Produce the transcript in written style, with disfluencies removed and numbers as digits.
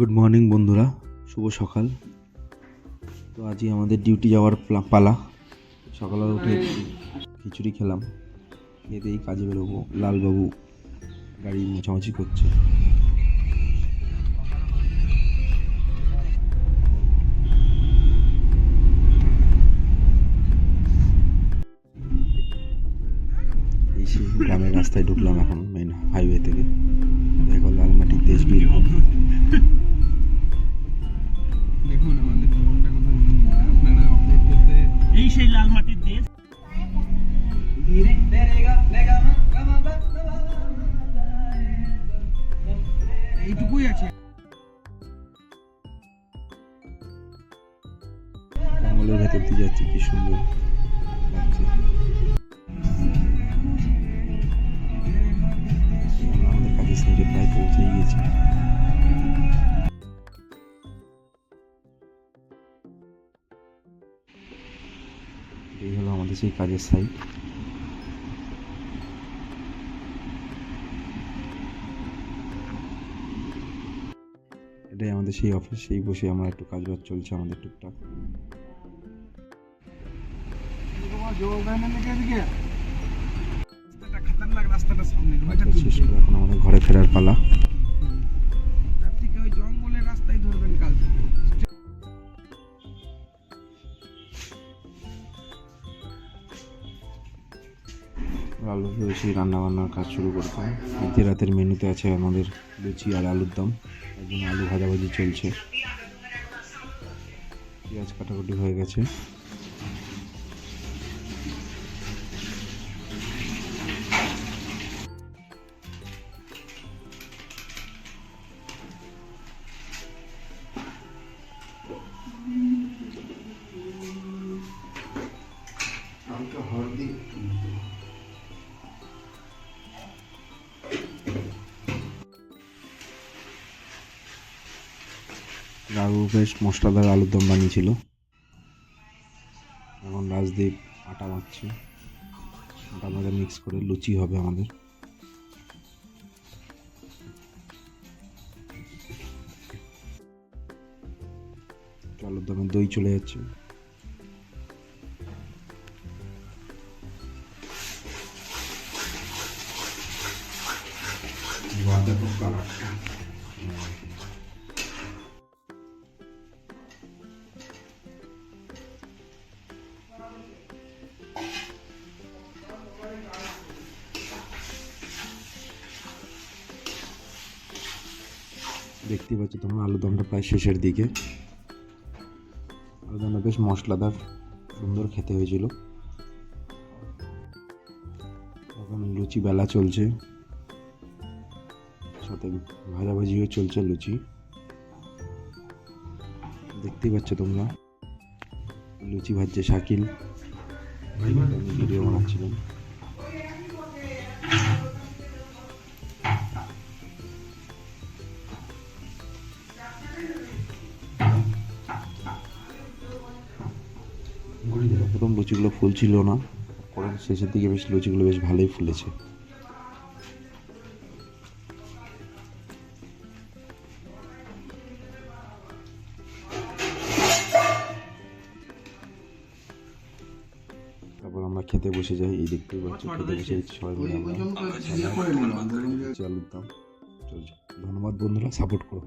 Good morning বন্ধুরা, শুভ সকাল। তো আজই আমাদের ডিউটি যাওয়ার পালা। সকালে উঠে খিচুড়ি খেলাম, খেয়ে দিয়েই কাজে বেরোবো। লালবাবু গাড়ি মোছামুছি করছে। এই সেই গ্রামের রাস্তায় ঢুকলাম এখন, মেন হাইওয়ে থেকে। দেখো লালমাটির দেশ বীরভূম। দেখুন আমাদের জীবনটা কথা আপনারা অপলোড করতে এই সেই লাল মাটির দেশ। এইটুকুই আছে। জঙ্গলের ভেতর দিয়ে যাচ্ছি, কি সুন্দর লাগছে। আমাদের কাজের সাইডে প্রায় পৌঁছেই গেছি। এই হলো আমাদের সেই কাজের সাইট। এটাই আমাদের সেই অফিস, সেই বসে আমরা একটু কাজবাজ চলছে আমাদের টুকটাক। খতরনাক রাস্তাটা সামনে শেষ করে এখন আমাদের ঘরে ফেরার পালা। তার থেকে ওই জঙ্গলের রাস্তায় ধরবেন কাল থেকে। আলু বেশি রান্না বান্নার কাজ শুরু করতাম। আজকে রাতের মেনুতে আছে আমাদের লুচি আর আলুর দম, একদিন আলু ভাজাভাজি চলছে। পেঁয়াজ কাটাকুটি হয়ে গেছে। রাঘু বেশ মশলাদার আলুর দম বানিয়েছিল। এখন রাজদীপ আটা মাখছে, আটা মাখা মিক্স করে লুচি হবে আমাদের। আলুর দমে দই চলে যাচ্ছে। দেখতেই পাচ্ছ তোমরা, আলুর দমটা প্রায় শেষের দিকে। আলুর দমটা বেশ মশলাদার, সুন্দর খেতে হয়েছিল। এখন লুচি বেলা চলছে, সাথে ভাজাভাজিও চলছে লুচি। দেখতেই পাচ্ছ তোমরা, লুচি ভাজছে শাকিল, ভিডিও বানাচ্ছিলেন। প্রথম লুচিগুলো ফুলছিল না, পরে শেষের দিকে বেশ লুচিগুলো বেশ ভালোই ফুলেছে। তারপর আমরা খেতে বসে যাই। এই দেখতেই পাচ্ছ, খেতে বসে সবাই মিলে আমরা আলুর দম চলছে। ধন্যবাদ বন্ধুরা, সাপোর্ট করো।